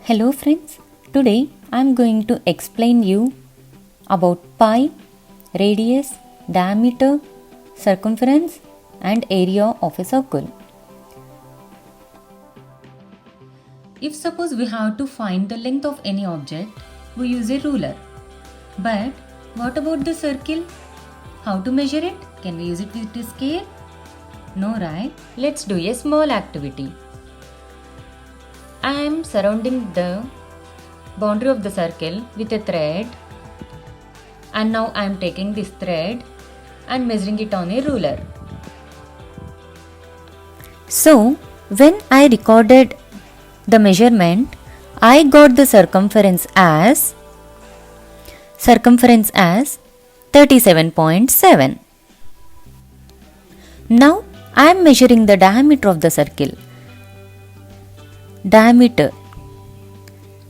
Hello friends, today I am going to explain you about pi, radius, diameter, circumference and area of a circle. If suppose we have to find the length of any object, we use a ruler. But what about the circle? How to measure it? Can we use it with a scale? No, right? Let's do a small activity. I am surrounding the boundary of the circle with a thread, and now I am taking this thread and measuring it on a ruler. So, when I recorded the measurement, I got the circumference as 37.7. Now I am measuring the diameter of the circle. Diameter,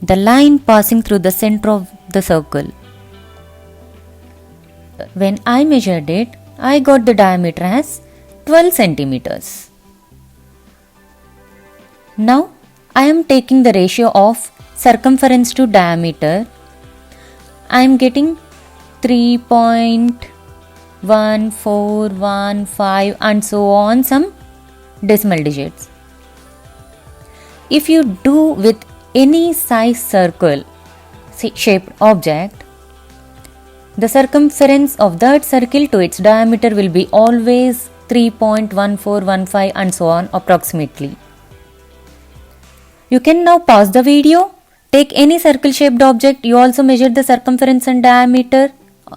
the line passing through the center of the circle. When I measured it, I got the diameter as 12 centimeters. Now I am taking the ratio of circumference to diameter. I am getting 3.1415 and so on, some decimal digits. If you do with any size circle shaped object, the circumference of that circle to its diameter will be always 3.1415 and so on approximately. You can now pause the video, take any circle shaped object, you also measure the circumference and diameter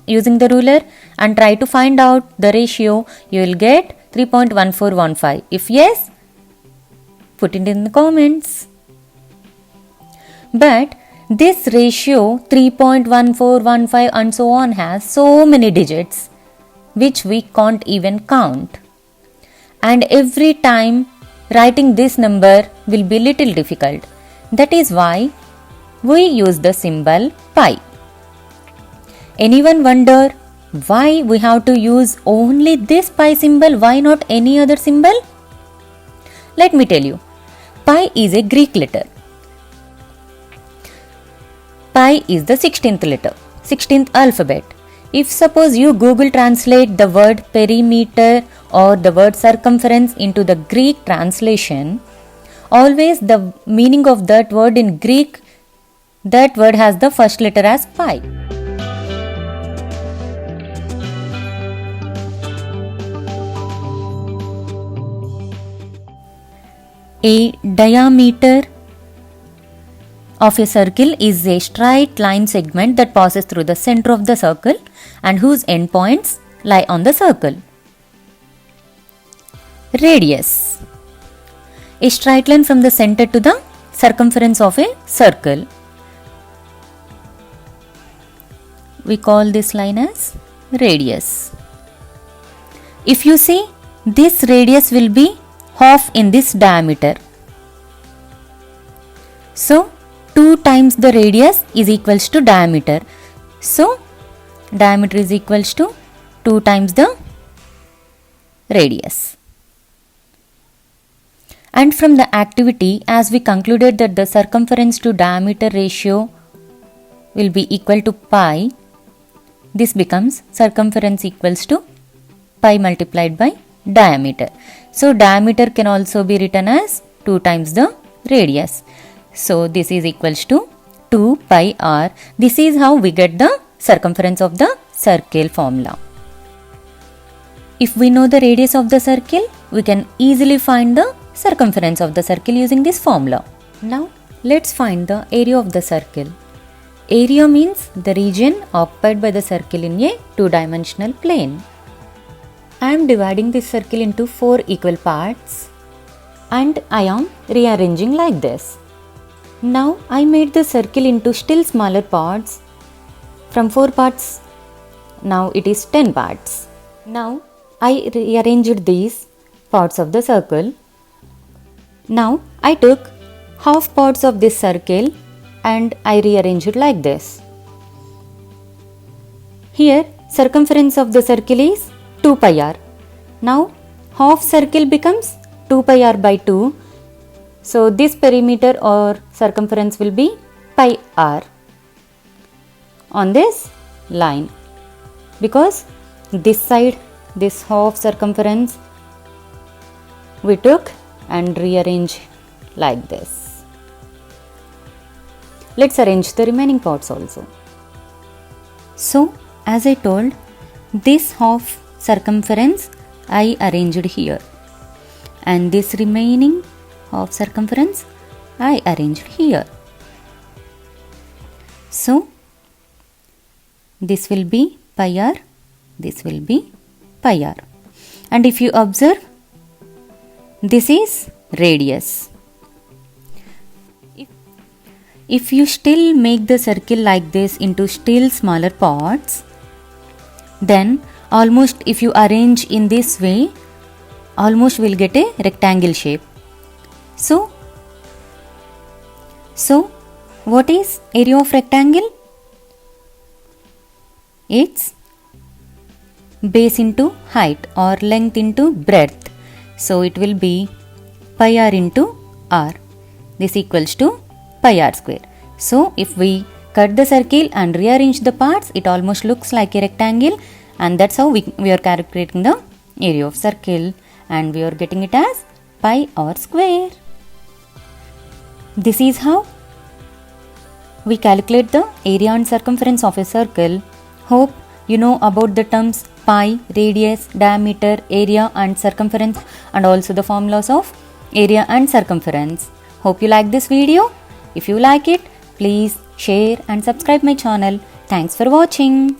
using the ruler and try to find out the ratio. You will get 3.1415. If yes, put it in the comments. But this ratio 3.1415 and so on has so many digits which we can't even count. And every time writing this number will be little difficult. That is why we use the symbol pi. Anyone wonder why we have to use only this pi symbol? Why not any other symbol? Let me tell you. Pi is a Greek letter. Pi is the 16th letter, 16th alphabet. If suppose you Google translate the word perimeter or the word circumference into the Greek translation, always the meaning of that word in Greek, that word has the first letter as pi. A diameter of a circle is a straight line segment that passes through the center of the circle and whose endpoints lie on the circle. Radius, a straight line from the center to the circumference of a circle. We call this line as radius. If you see, this radius will be half in this diameter. So 2 times the radius is equals to diameter. So diameter is equals to 2 times the radius. And from the activity, as we concluded that the circumference to diameter ratio will be equal to pi, this becomes circumference equals to pi multiplied by diameter. So diameter can also be written as 2 times the radius. So this is equals to 2 pi r. This is how we get the circumference of the circle formula. If we know the radius of the circle, we can easily find the circumference of the circle using this formula. Now let's find the area of the circle. Area means the region occupied by the circle in a two-dimensional plane. I am dividing this circle into 4 equal parts and I am rearranging like this. Now I made the circle into still smaller parts. From 4 parts, now it is 10 parts. Now I rearranged these parts of the circle. Now I took half parts of this circle and I rearranged it like this. Here circumference of the circle is 2 pi r. Now half circle becomes 2 pi r by 2 So this perimeter or circumference will be pi r on this line, because this side, this half circumference we took and rearrange like this. Let's arrange the remaining parts also. So as I told, this half circumference I arranged here, and this remaining half circumference I arranged here. So this will be pi r, this will be pi r, and if you observe, this is radius. If you still make the circle like this into still smaller parts, then almost if you arrange in this way, almost will get a rectangle shape. So what is area of rectangle? It's base into height or length into breadth. So it will be pi r into r. This equals to pi r square. So if we cut the circle and rearrange the parts, it almost looks like a rectangle, and that's how we are calculating the area of circle, and we are getting it as pi r square. This is how we calculate the area and circumference of a circle. Hope you know about the terms pi, radius, diameter, area and circumference, and also the formulas of area and circumference. Hope you like this video. If you like it, please share and subscribe my channel. Thanks for watching.